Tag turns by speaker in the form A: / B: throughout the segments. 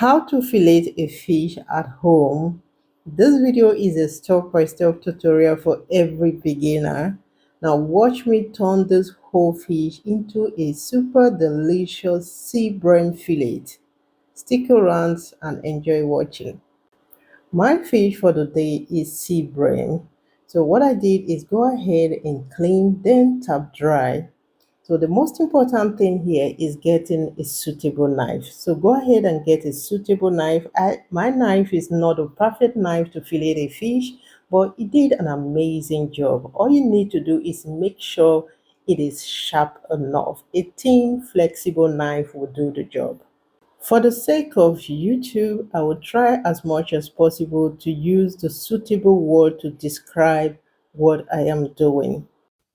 A: How to fillet a fish at home. This video is a step-by-step tutorial for every beginner. Now watch me turn this whole fish into a super delicious sea bream fillet. Stick around and enjoy watching. My fish for the day is sea bream. So what I did is go ahead and clean, then tap dry. So the most important thing here is getting a suitable knife. So go ahead and get a suitable knife. My knife is not a perfect knife to fillet a fish, but it did an amazing job. All you need to do is make sure it is sharp enough. A thin, flexible knife will do the job. For the sake of YouTube, I will try as much as possible to use the suitable word to describe what I am doing.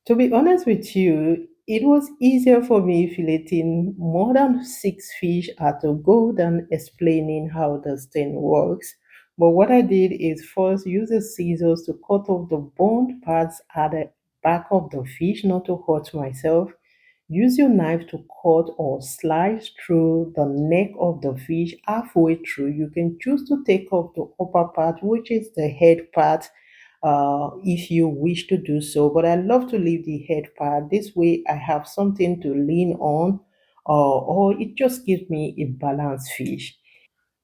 A: To be honest with you, it was easier for me filleting more than six fish at a go than explaining how this thing works. But what I did is first use the scissors to cut off the boned parts at the back of the fish, not to hurt myself. Use your knife to cut or slice through the neck of the fish halfway through. You can choose to take off the upper part, which is the head part, if you wish to do so. But I love to leave the head part. This way, I have something to lean on, or it just gives me a balanced fish.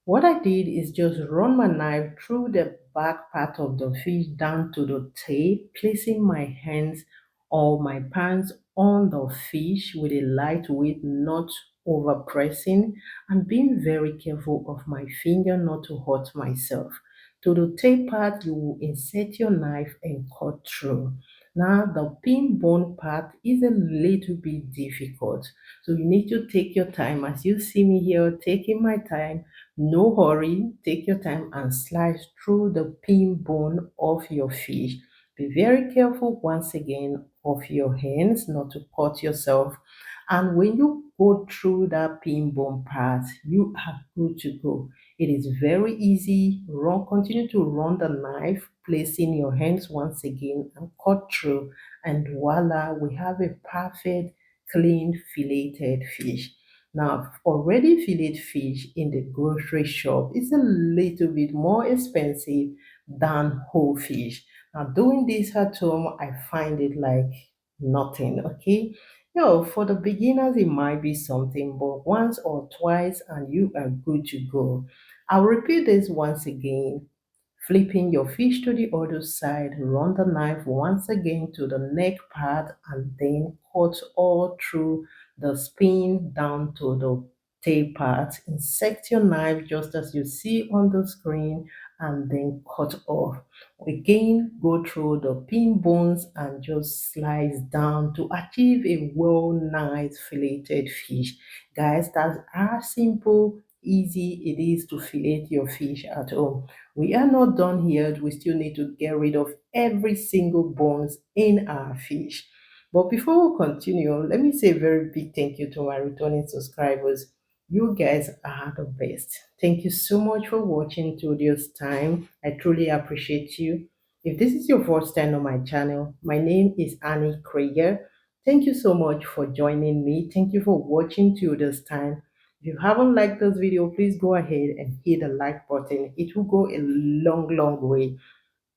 A: What I did is just run my knife through the back part of the fish down to the tail, placing my hands or my palms on the fish with a light weight, not over pressing, and being very careful of my finger not to hurt myself. To the tail part, you will insert your knife and cut through. Now, the pin bone part is a little bit difficult, so you need to take your time. As you see me here, taking my time, no hurry, take your time and slice through the pin bone of your fish. Be very careful once again of your hands not to cut yourself. And when you go through that pin bone part, you are good to go. It is very easy. Continue to run the knife, placing your hands once again and cut through. And voila, we have a perfect, clean, filleted fish. Now, already fillet fish in the grocery shop is a little bit more expensive than whole fish. Now, doing this at home, I find it like nothing, okay? For the beginners, it might be something, but once or twice and you are good to go. I'll repeat this once again. Flipping your fish to the other side, run the knife once again to the neck part and then cut all through the spine down to the tail part. Insert your knife just as you see on the screen and then cut off. Again, go through the pin bones and just slice down to achieve a well nice filleted fish. Guys, that's how simple, easy it is to fillet your fish at home. We are not done here. We still need to get rid of every single bones in our fish. But before we continue, let me say a very big thank you to my returning subscribers. You guys are the best. Thank you so much for watching till this time. I truly appreciate you. If this is your first time on my channel, my name is Anniekrieger. Thank you so much for joining me. Thank you for watching till this time. If you haven't liked this video, please go ahead and hit the like button. It will go a long, long way.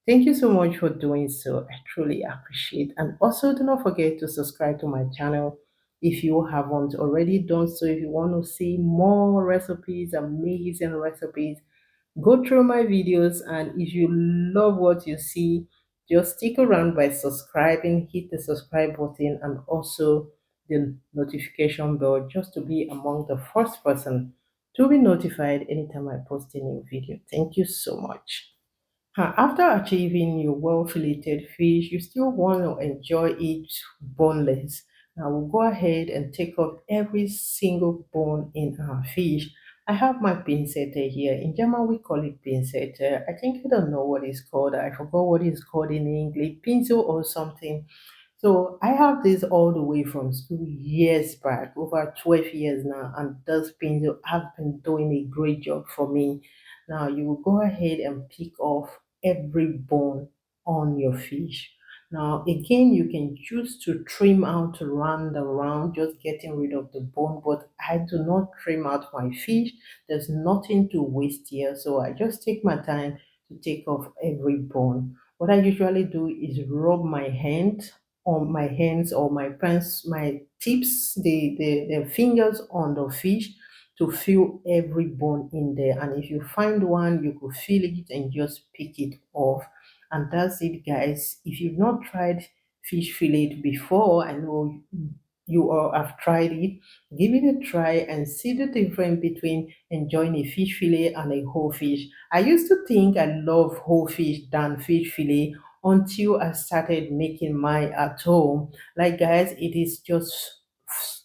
A: Thank you so much for doing so. I truly appreciate. And also do not forget to subscribe to my channel if you haven't already done so. If you want to see more recipes, amazing recipes, go through my videos. And if you love what you see, just stick around by subscribing, hit the subscribe button and also the notification bell just to be among the first person to be notified anytime I post a new video. Thank you so much. After achieving your well-filleted fish, you still want to enjoy it boneless. Now we'll go ahead and take off every single bone in our fish. I have my pincetta here. In German, we call it pincetta. I think you don't know what it's called. I forgot what it's called in English, pencil or something. So I have this all the way from school years back, over 12 years now, and those pencil have been doing a great job for me. Now you will go ahead and pick off every bone on your fish. Now, again, you can choose to trim out around the round, just getting rid of the bone, but I do not trim out my fish. There's nothing to waste here, so I just take my time to take off every bone. What I usually do is rub my hand on my hands or my pants, my tips, the fingers on the fish to feel every bone in there. And if you find one, you could feel it and just pick it off. And that's it, guys. If you've not tried fish fillet before, I know you all have tried it. Give it a try and see the difference between enjoying a fish fillet and a whole fish. I used to think I love whole fish than fish fillet until I started making mine at home. Like, guys, it is just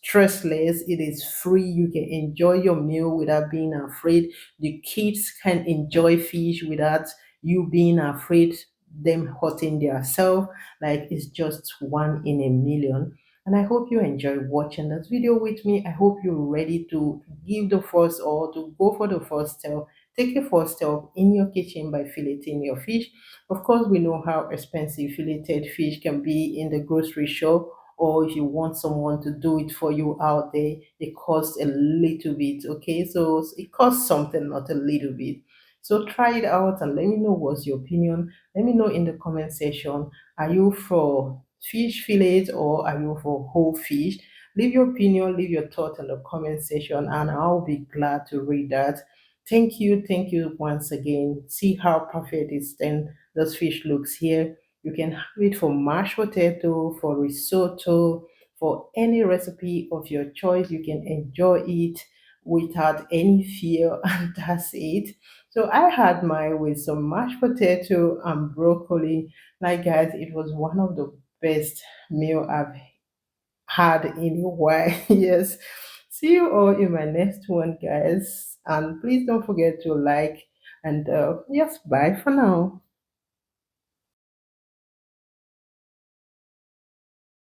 A: stressless, it is free, you can enjoy your meal without being afraid. The kids can enjoy fish without you being afraid them hurting themselves. Like, it's just one in a million. And I hope you enjoy watching this video with me. I hope you're ready to give the first or to go for the first step. Take the first step in your kitchen by filleting your fish. Of course, we know how expensive filleted fish can be in the grocery shop, or if you want someone to do it for you out there, it costs a little bit. Okay, so it costs something, not a little bit. So try it out and let me know what's your opinion. Let me know in the comment section. Are you for fish fillet or are you for whole fish? Leave your opinion, leave your thought in the comment section, and I'll be glad to read that. Thank you once again. See how perfect this fish looks here. You can have it for mashed potato, for risotto, for any recipe of your choice. You can enjoy it without any fear, and that's it. So I had mine with some mashed potato and broccoli. Like, guys, it was one of the best meal I've had in a while. Yes. See you all in my next one, guys. And please don't forget to like and yes, bye for now.